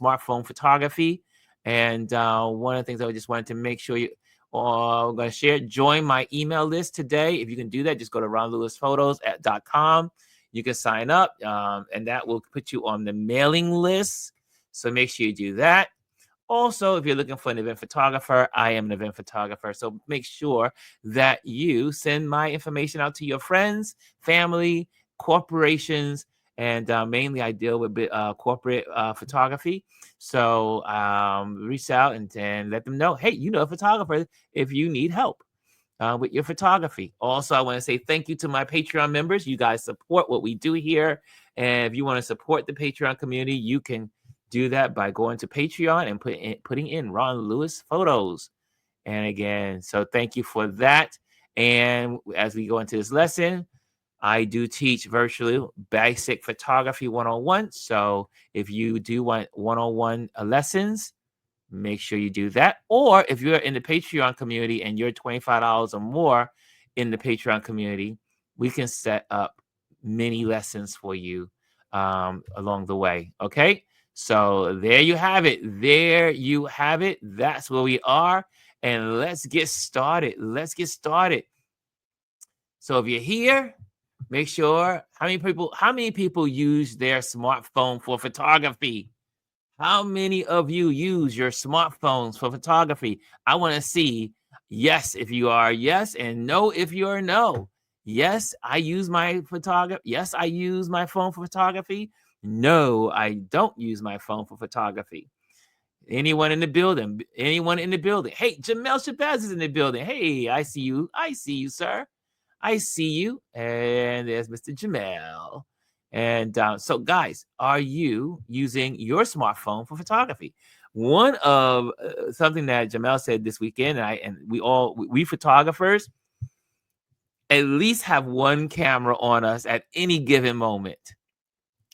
smartphone photography. And one of the things I just wanted to make sure you I'm going to share, join my email list today. If you can do that, just go to ronlouisphotos.com. You can sign up, and that will put you on the mailing list. So make sure you do that. Also, if you're looking for an event photographer, I am an event photographer. So make sure that you send my information out to your friends, family, corporations, and mainly I deal with corporate photography. So reach out and let them know, hey, you know a photographer if you need help with your photography. Also, I want to say thank you to my Patreon members. You guys support what we do here. And if you want to support the Patreon community, you can do that by going to Patreon and putting in Ron Lewis photos. And again, so thank you for that. And as we go into this lesson, I do teach virtually basic photography 101. So if you do want 101 lessons, make sure you do that. Or if you're in the Patreon community and you're $25 or more in the Patreon community, we can set up mini lessons for you along the way. Okay. So there you have it. There you have it. That's where we are. And let's get started. Let's get started. So if you're here, make sure how many people use their smartphone for photography? How many of you use your smartphones for photography? I want to see yes if you are yes and no if you are no. Yes, I use my photography. Yes, I use my phone for photography. No, I don't use my phone for photography. Anyone in the building? Anyone in the building? Hey, Jamel Shabazz is in the building. Hey, I see you. I see you, sir. I see you. And there's Mr. Jamel. And so, guys, are you using your smartphone for photography? One of something that Jamel said this weekend, and we photographers at least have one camera on us at any given moment.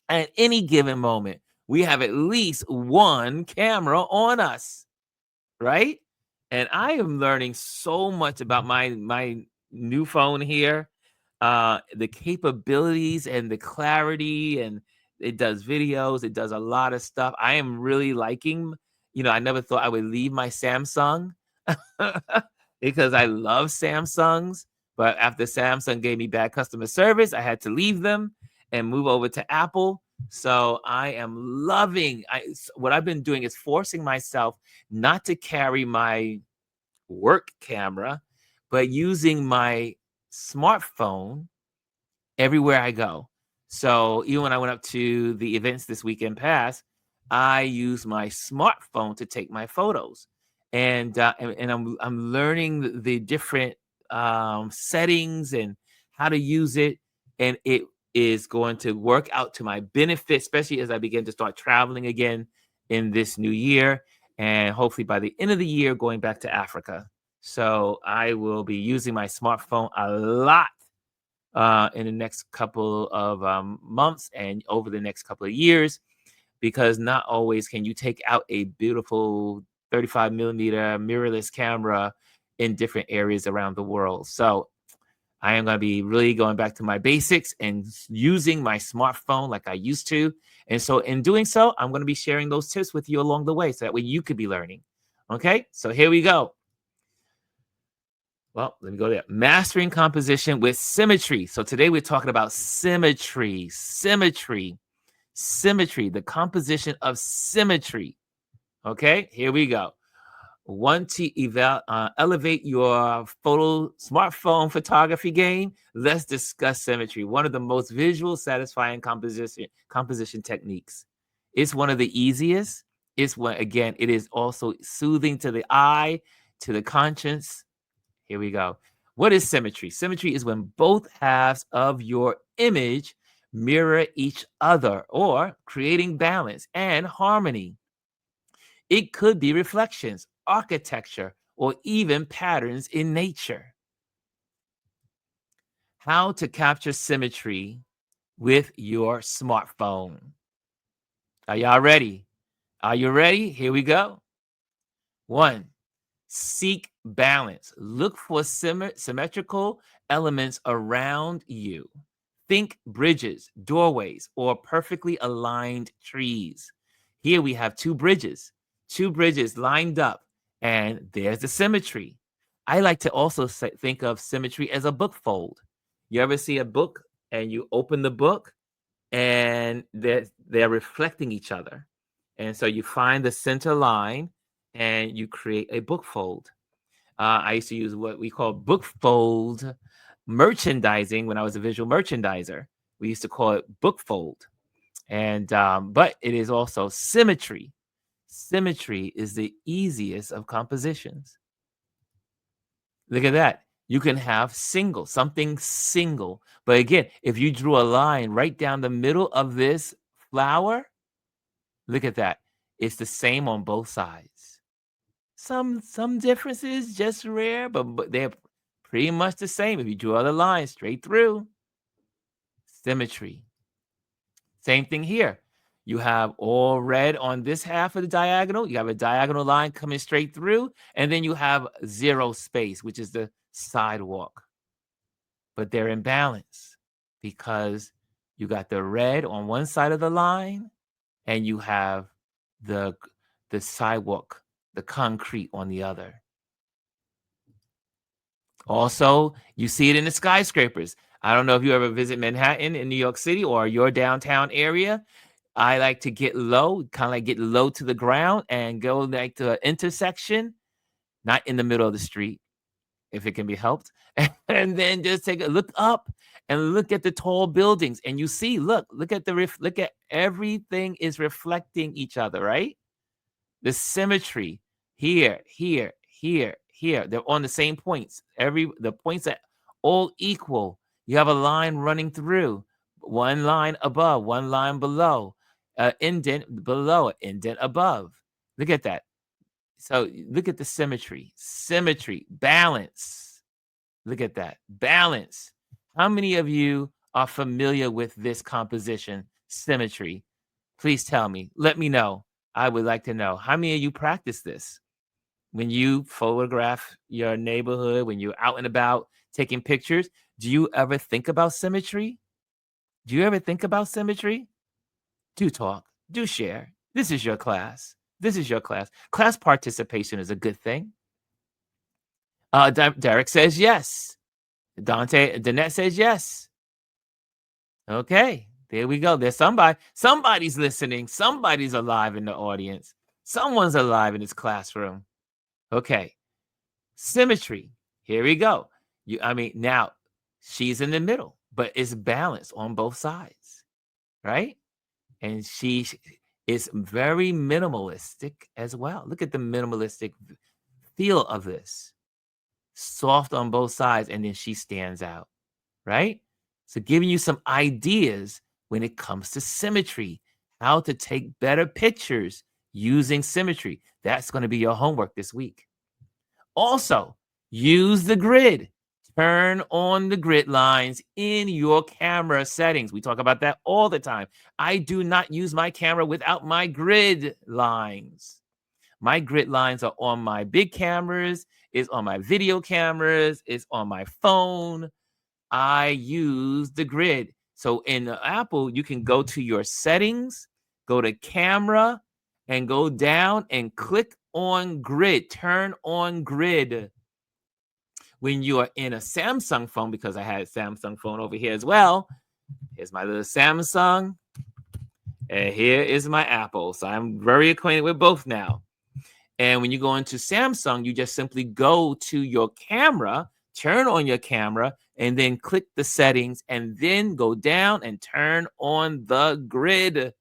At any given moment, we have at least one camera on us, right? And I am learning so much about my new phone here, the capabilities and the clarity, and it does videos, it does a lot of stuff. I am really liking, I never thought I would leave my Samsung because I love Samsungs, but after Samsung gave me bad customer service, I had to leave them and move over to Apple. So I am loving what I've been doing is forcing myself not to carry my work camera, but using my smartphone everywhere I go. So even when I went up to the events this weekend past, I use my smartphone to take my photos, and I'm learning the different settings and how to use it, and it is going to work out to my benefit, especially as I begin to start traveling again in this new year, and hopefully by the end of the year going back to Africa. So I will be using my smartphone a lot in the next couple of months and over the next couple of years, because not always can you take out a beautiful 35 millimeter mirrorless camera in different areas around the world. So I am going to be really going back to my basics and using my smartphone like I used to. And so in doing so, I'm going to be sharing those tips with you along the way so that way you could be learning. Okay, so here we go. Well, let me go there. Mastering composition with symmetry. So today we're talking about symmetry, the composition of symmetry. Okay, here we go. Want to elevate your smartphone photography game? Let's discuss symmetry, one of the most visual, satisfying composition techniques. It's one of the easiest. It is also soothing to the eye, to the conscience. Here we go. What is symmetry? Symmetry is when both halves of your image mirror each other, or creating balance and harmony. It could be reflections, architecture, or even patterns in nature. How to capture symmetry with your smartphone. Are y'all ready? Are you ready? Here we go. 1. Seek balance. Look for symmetrical elements around you. Think bridges, doorways, or perfectly aligned trees. Here we have two bridges lined up, and there's the symmetry. I like to also think of symmetry as a book fold. You ever see a book and you open the book and they're reflecting each other. And so you find the center line and you create a book fold. I used to use what we call book fold merchandising when I was a visual merchandiser. We used to call it book fold. And but it is also symmetry. Symmetry is the easiest of compositions. Look at that. You can have something single. But again, if you drew a line right down the middle of this flower, look at that. It's the same on both sides. Some differences, just rare, but they're pretty much the same. If you draw the line straight through, symmetry. Same thing here. You have all red on this half of the diagonal. You have a diagonal line coming straight through, and then you have zero space, which is the sidewalk. But they're in balance because you got the red on one side of the line, and you have the sidewalk, the concrete on the other. Also, you see it in the skyscrapers. I don't know if you ever visit Manhattan in New York City or your downtown area. I like to get low, kind of like get low to the ground and go like to an intersection, not in the middle of the street, if it can be helped. And then just take a look up and look at the tall buildings. And you see, look at look at everything is reflecting each other, right? The symmetry here, here, here, here. They're on the same points. The points are all equal. You have a line running through, one line above, one line below, indent below, indent above. Look at that. So look at the symmetry, balance. Look at that, balance. How many of you are familiar with this composition, symmetry? Please tell me. Let me know. I would like to know. How many of you practice this? When you photograph your neighborhood, when you're out and about taking pictures, do you ever think about symmetry? Do you ever think about symmetry? Do talk. Do share. This is your class. This is your class. Class participation is a good thing. Derek says yes. Danette says yes. Okay, there we go. There's somebody's listening. Somebody's alive in the audience. Someone's alive in this classroom. Okay, symmetry. Here we go. Now she's in the middle, but it's balanced on both sides, right? And she is very minimalistic as well. Look at the minimalistic feel of this. Soft on both sides, and then she stands out, right? So giving you some ideas when it comes to symmetry, how to take better pictures using symmetry. That's going to be your homework this week. Also, use the grid. Turn on the grid lines in your camera settings. We talk about that all the time. I do not use my camera without my grid lines. My grid lines are on my big cameras, it's on my video cameras, it's on my phone. I use the grid. So in Apple, you can go to your settings, go to camera, and go down and click on grid. Turn on grid. When you are in a Samsung phone, because I had a Samsung phone over here as well. Here's my little Samsung. And here is my Apple. So I'm very acquainted with both now. And when you go into Samsung, you just simply go to your camera, turn on your camera, and then click the settings, and then go down and turn on the grid.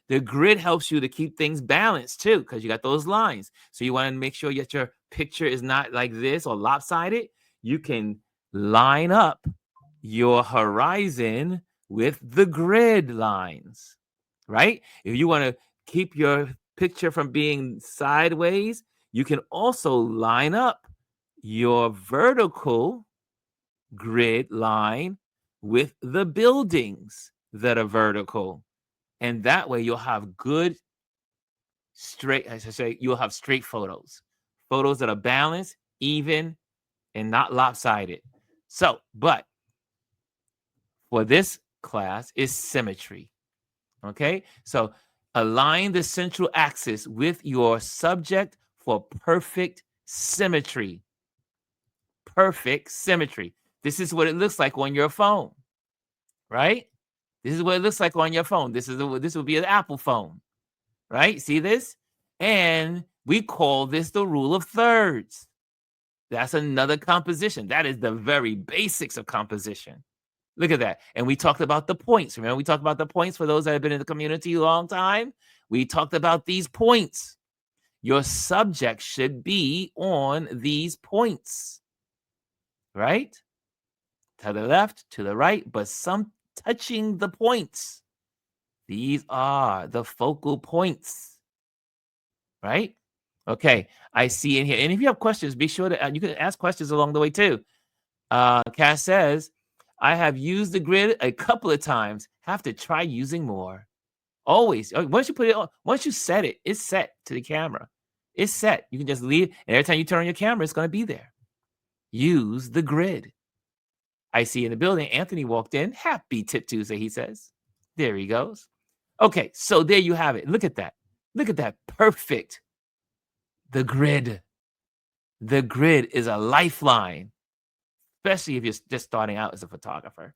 The grid helps you to keep things balanced too, because you got those lines. So you want to make sure that your picture is not like this or lopsided. You can line up your horizon with the grid lines, right? If you want to keep your picture from being sideways, you can also line up your vertical grid line with the buildings that are vertical. And that way you'll have good straight, as I say, you'll have straight photos that are balanced, even, and not lopsided. So, but for this class is symmetry. Okay, so Align the central axis with your subject for perfect symmetry. Perfect symmetry. This is what it looks like on your phone, right? This is what it looks like on your phone. This would be an Apple phone, right? See this? And we call this the rule of thirds. That's another composition. That is the very basics of composition. Look at that. And we talked about the points. Remember, we talked about the points for those that have been in the community a long time. We talked about these points. Your subject should be on these points, right? To the left, to the right, but some touching the points. These are the focal points, right? Okay, I see in here. And if you have questions, be sure to, you can ask questions along the way too. Cass says, I have used the grid a couple of times. Have to try using more. Always. Once you put it on, once you set it, it's set to the camera. It's set. You can just leave. And every time you turn on your camera, it's going to be there. Use the grid. I see in the building, Anthony walked in. Happy Tip Tuesday, he says. There he goes. Okay, so there you have it. Look at that. Look at that. Perfect. The grid. The grid is a lifeline, especially if you're just starting out as a photographer.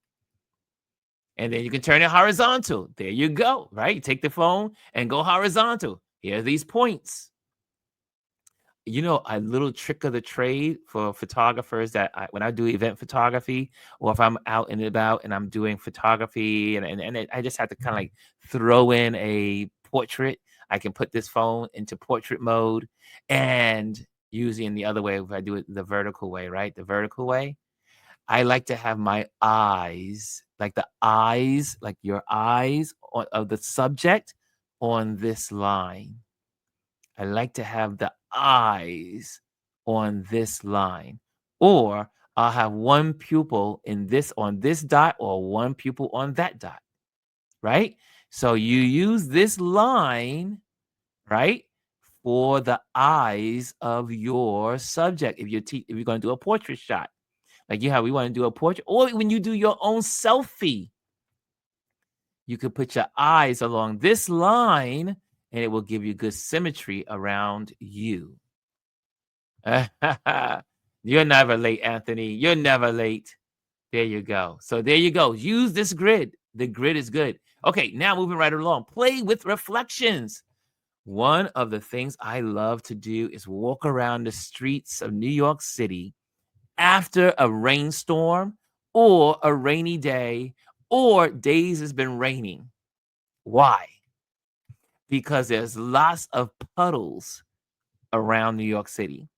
And then you can turn it horizontal. There you go, right? You take the phone and go horizontal. Here are these points. You know, a little trick of the trade for photographers that when I do event photography, or if I'm out and about and I'm doing photography and I just have to kind of like throw in a portrait, I can put this phone into portrait mode, and using the other way, if I do it the vertical way, right? The vertical way, I like to have my eyes, like the eyes, like your eyes of the subject on this line. I like to have the eyes on this line. Or I'll have one pupil on this dot, or one pupil on that dot, right? So you use this line, right, for the eyes of your subject. If you're going to do a portrait shot, like we want to do a portrait, or when you do your own selfie, you could put your eyes along this line and it will give you good symmetry around you. You're never late, Anthony. You're never late. There you go. So there you go. Use this grid. The grid is good. Okay, now moving right along. Play with reflections. One of the things I love to do is walk around the streets of New York City after a rainstorm or a rainy day or days it's been raining. Why? Because there's lots of puddles around New York City.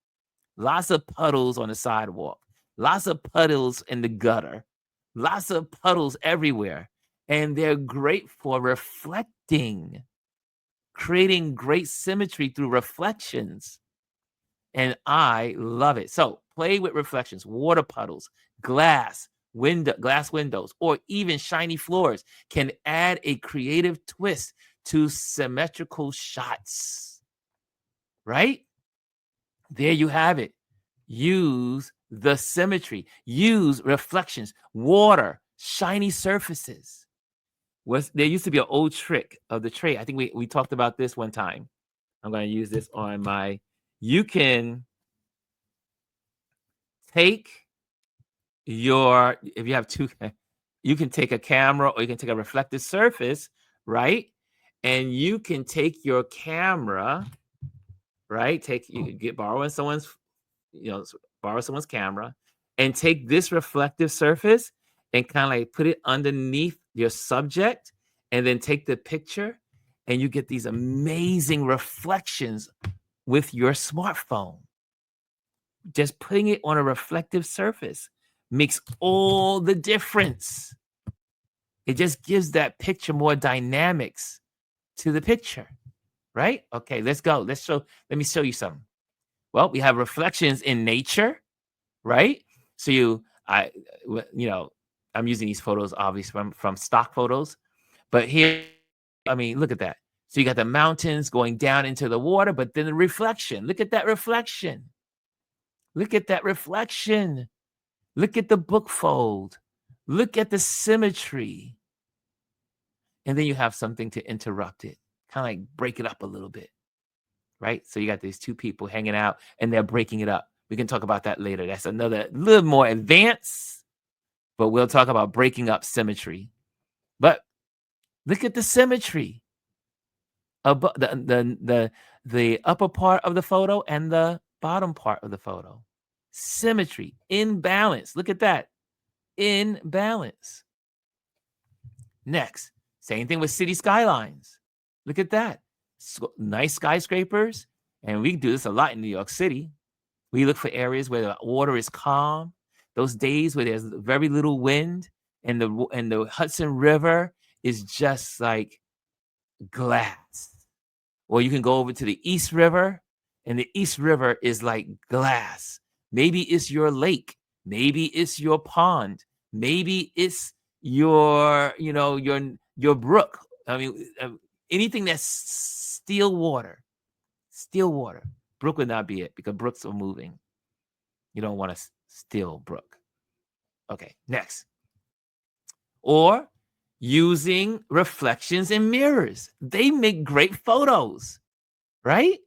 Lots of puddles on the sidewalk. Lots of puddles in the gutter. Lots of puddles everywhere. And they're great for reflecting, creating great symmetry through reflections. And I love it. So play with reflections, water puddles, glass windows, or even shiny floors can add a creative twist to symmetrical shots. Right? There you have it. Use the symmetry. Use reflections, water, shiny surfaces. There used to be an old trick of the tray. I think we talked about this one time. I'm going to use this on my. You can take if you have two, you can take a camera or you can take a reflective surface, right? And you can take your camera, right? Borrow someone's camera and take this reflective surface and kind of like put it underneath your subject and then take the picture, and you get these amazing reflections with your smartphone. Just putting it on a reflective surface makes all the difference. It just gives that picture more dynamics to the picture, right? Okay, let's go. Let me show you something. Well, we have reflections in nature, right? So I'm using these photos obviously from stock photos, but here, I mean, look at that. So you got the mountains going down into the water, but then the reflection. Look at that reflection. Look at that reflection. Look at the book fold. Look at the symmetry. And then you have something to interrupt it. kind of like break it up a little bit, right? So you got these two people hanging out and they're breaking it up. We can talk about that later. That's another little more advanced, but we'll talk about breaking up symmetry. But look at the symmetry above the upper part of the photo and the bottom part of the photo. Symmetry, in balance. Look at that. In balance. Next, same thing with city skylines. Look at that. Nice skyscrapers. And we do this a lot in New York City. We look for areas where the water is calm. Those days where there's very little wind and the Hudson River is just like glass. Or you can go over to the East River, and the East River is like glass. Maybe it's your lake. Maybe it's your pond. Maybe it's your brook. I mean, anything that's still water. Still water. Brook would not be it because brooks are moving. You don't want a still brook. Okay, next. Or using reflections and mirrors. They make great photos, right?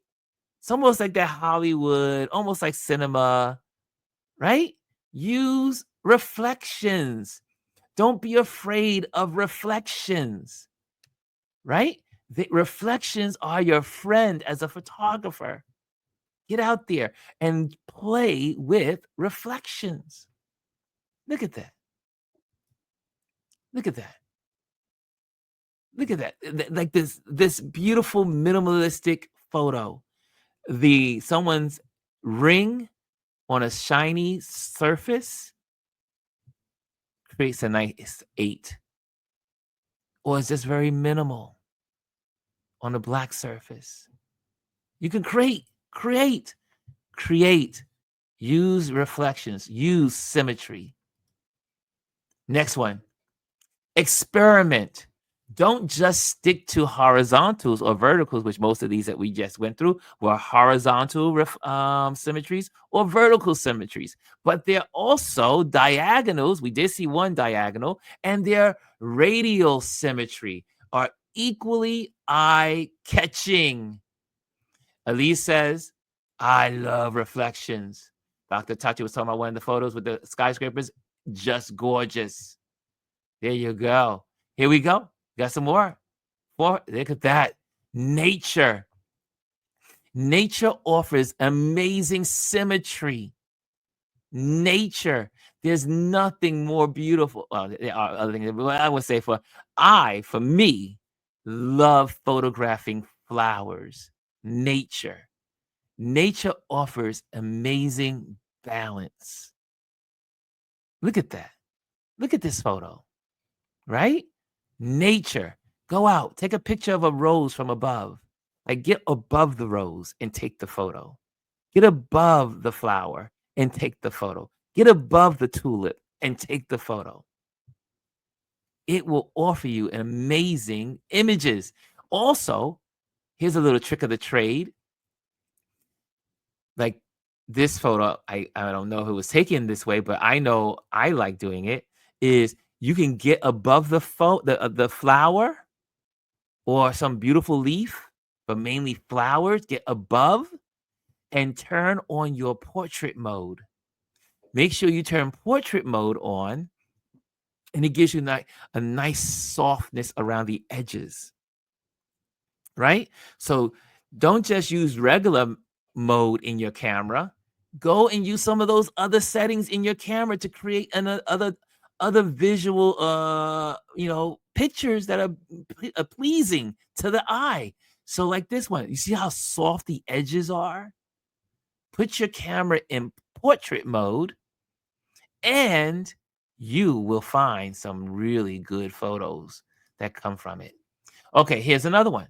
It's almost like that Hollywood, almost like cinema, right? Use reflections. Don't be afraid of reflections, right? The reflections are your friend as a photographer. Get out there and play with reflections. Look at that. Look at that. Look at that. Like this beautiful minimalistic photo. Someone's ring on a shiny surface creates a nice 8. Or it's just very minimal on a black surface. You can create. Use reflections, use symmetry. Next one, experiment. Don't just stick to horizontals or verticals, which most of these that we just went through were horizontal symmetries or vertical symmetries. But they're also diagonals. We did see one diagonal, and their radial symmetry are equally eye-catching. Elise says, I love reflections. Dr. Tachi was talking about one of the photos with the skyscrapers. Just gorgeous. There you go. Here we go. Got some more. Look at that. Nature. Nature offers amazing symmetry. Nature. There's nothing more beautiful. Well, there are other things. But I would say for me, love photographing flowers. Nature. Nature offers amazing balance. Look at that. Look at this photo, right? Nature. Go out, take a picture of a rose from above. Like get above the rose and take the photo. Get above the flower and take the photo. Get above the tulip and take the photo. It will offer you amazing images. Also, here's a little trick of the trade. Like this photo, I don't know if it was taken this way, but I know I like doing it, is you can get above the flower or some beautiful leaf, but mainly flowers, get above and turn on your portrait mode. Make sure you turn portrait mode on, and it gives you a nice softness around the edges, right? So don't just use regular mode in your camera. Go and use some of those other settings in your camera to create other visual pictures that are pleasing to the eye. So like this one, you see how soft the edges are? Put your camera in portrait mode and you will find some really good photos that come from it. Okay, here's another one.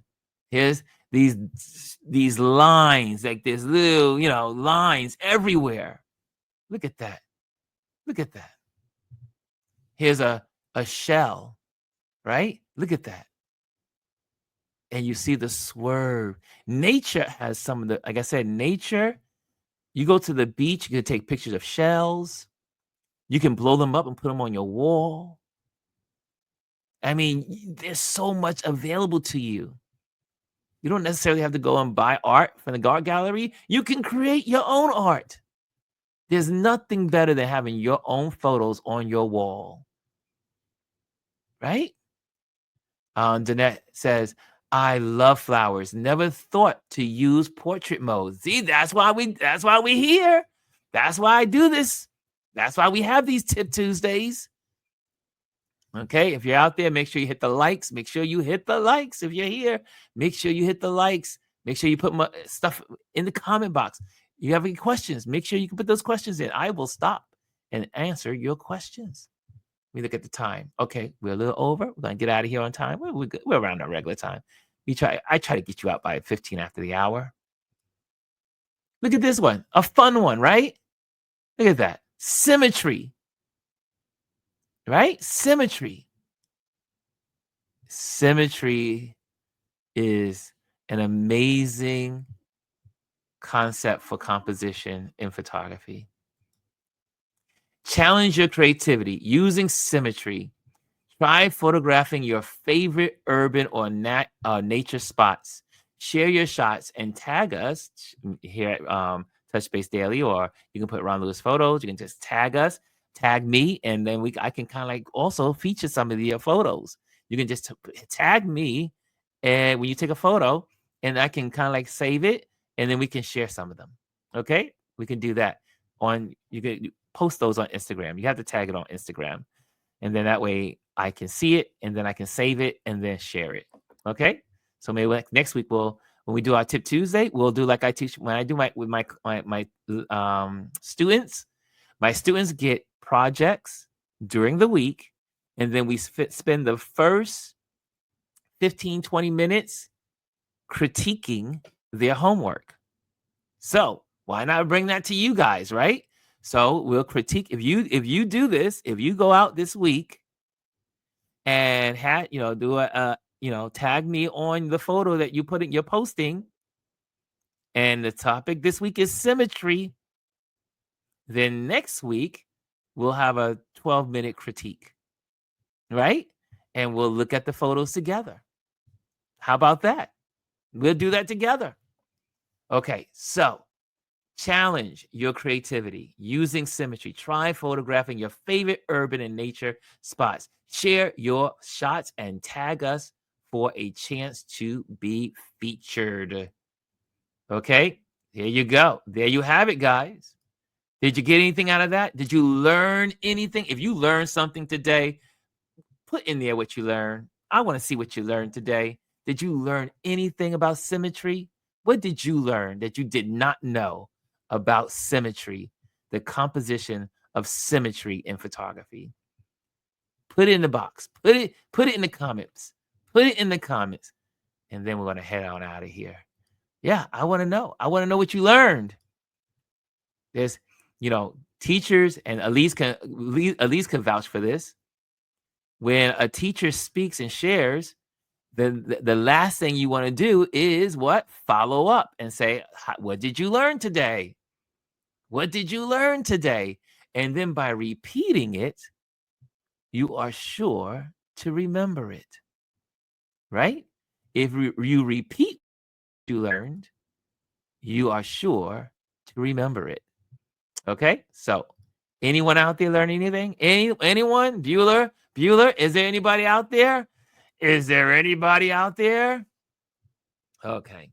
Here's these lines, like there's little, lines everywhere. Look at that. Look at that. Here's a shell, right? Look at that. And you see the swerve. Nature has some of the, like I said, nature, you go to the beach, you can take pictures of shells. You can blow them up and put them on your wall. I mean, there's so much available to you. You don't necessarily have to go and buy art from the art gallery. You can create your own art. There's nothing better than having your own photos on your wall, right? Danette says, I love flowers. Never thought to use portrait mode. See, that's why we here. That's why I do this. That's why we have these Tip Tuesdays. Okay, if you're out there, make sure you hit the likes. Make sure you hit the likes. If you're here, make sure you hit the likes. Make sure you put my stuff in the comment box. You have any questions, make sure you can put those questions in. I will stop and answer your questions. We look at the time. Okay, we're a little over. We're gonna get out of here on time. We're around our regular time. I try to get you out by 15 after the hour. Look at this one, a fun one, right? Look at that. Symmetry. Right? Symmetry. Symmetry is an amazing concept for composition in photography. Challenge your creativity using symmetry. Try photographing your favorite urban or nature spots. Share your shots and tag us here at Touch Base Daily, or you can put Ron Lewis Photos. You can just tag us, tag me, and then I can kind of like also feature some of your photos. You can just tag me, and when you take a photo, and I can kind of like save it, and then we can share some of them. Okay, we can do that you can post those on Instagram. You have to tag it on Instagram, and then that way I can see it, and then I can save it and then share it. Okay, so maybe next week when we do our Tip Tuesday, we'll do like I teach when I do with my students. My students get projects during the week, and then we spend the first 15-20 minutes critiquing their homework. So why not bring that to you guys, right? So we'll critique. If you do this, if you go out this week and do tag me on the photo that you're posting, and the topic this week is symmetry, then next week we'll have a 12-minute critique, right? And we'll look at the photos together. How about that? We'll do that together. Okay, so challenge your creativity using symmetry. Try photographing your favorite urban and nature spots. Share your shots and tag us for a chance to be featured. Okay, there you go. There you have it, guys. Did you get anything out of that? Did you learn anything? If you learned something today, put in there what you learned. I want to see what you learned today. Did you learn anything about symmetry? What did you learn that you did not know about symmetry, the composition of symmetry in photography? Put it in the box. Put it in the comments. Put it in the comments. And then we're going to head on out of here. Yeah, I want to know. I want to know what you learned. There's, teachers, and Elise can vouch for this. When a teacher speaks and shares, the last thing you want to do is what? Follow up and say, what did you learn today? What did you learn today? And then by repeating it, you are sure to remember it, right? If you repeat what you learned, you are sure to remember it. Okay, so anyone out there learn anything? Anyone? Bueller, is there anybody out there? Is there anybody out there? Okay,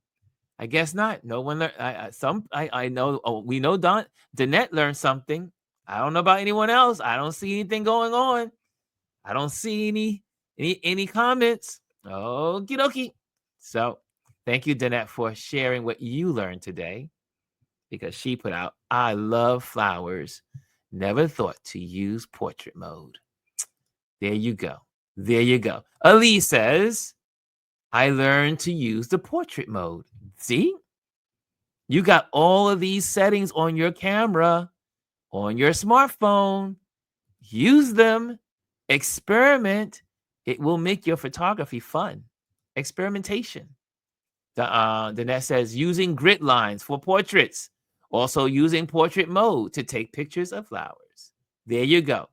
I guess not. No one learned. I know. Oh, we know Danette learned something. I don't know about anyone else. I don't see anything going on. I don't see any comments. Okie dokie. So thank you, Danette, for sharing what you learned today, because she put out, I love flowers. Never thought to use portrait mode. There you go. There you go. Ali says, I learned to use the portrait mode. See? You got all of these settings on your camera, on your smartphone. Use them. Experiment. It will make your photography fun. Experimentation. Danette says, using grid lines for portraits. Also using portrait mode to take pictures of flowers. There you go.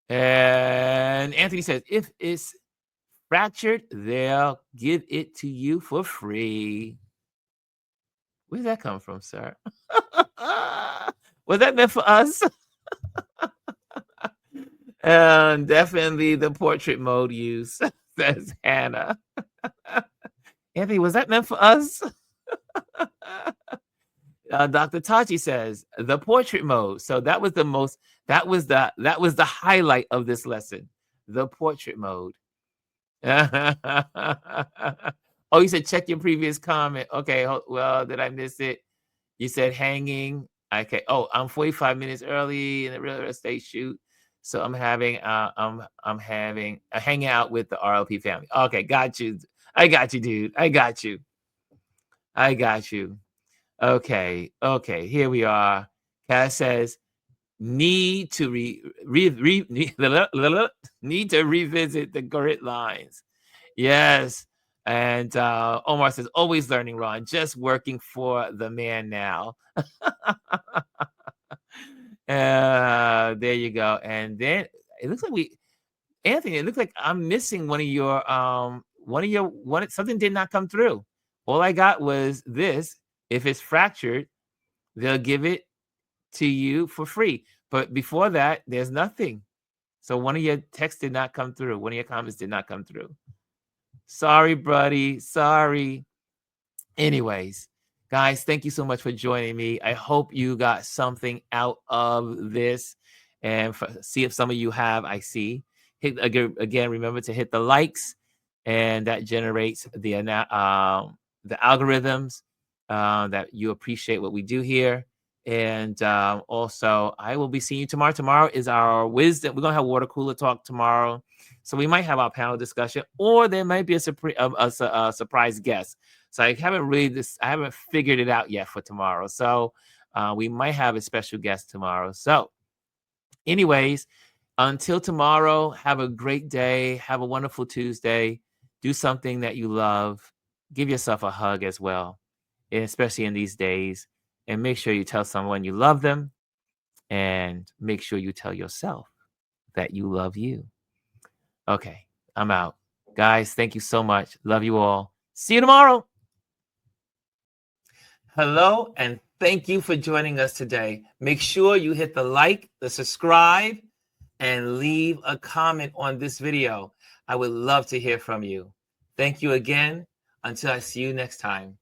And Anthony says, if it's fractured, they'll give it to you for free. Where did that come from, sir? Was that meant for us? And definitely the portrait mode use, says Hannah. Anthony, was that meant for us? Dr. Tachi says the portrait mode. So that was the most, that was the highlight of this lesson. The portrait mode. Oh, you said check your previous comment. Okay, well, did I miss it? You said hanging. Okay. Oh, I'm 45 minutes early in the real estate shoot. So I'm having I'm having a hangout with the RLP family. Okay, got you. I got you, dude. I got you. I got you. Okay. Okay. Here we are. Cass says need to need to revisit the grid lines. Yes. And Omar says, always learning, Ron, just working for the man now. There you go. And then it looks like Anthony, it looks like I'm missing something did not come through. All I got was this. If it's fractured, they'll give it to you for free. But before that, there's nothing. So one of your texts did not come through. One of your comments did not come through. Sorry, buddy. Sorry. Anyways, guys, thank you so much for joining me. I hope you got something out of this, and see if some of you have. I see. Hit again. Remember to hit the likes, and that generates the algorithms that you appreciate what we do here. And also, I will be seeing you tomorrow. Tomorrow is our wisdom. We're gonna have water cooler talk tomorrow, so we might have our panel discussion, or there might be a surprise guest. So I haven't figured it out yet for tomorrow. So we might have a special guest tomorrow. So anyways, until tomorrow, have a great day. Have a wonderful Tuesday. Do something that you love. Give yourself a hug as well, and especially in these days. And make sure you tell someone you love them. And make sure you tell yourself that you love you. Okay, I'm out. Guys, thank you so much. Love you all. See you tomorrow. Hello, and thank you for joining us today. Make sure you hit the like, the subscribe, and leave a comment on this video. I would love to hear from you. Thank you again. Until I see you next time.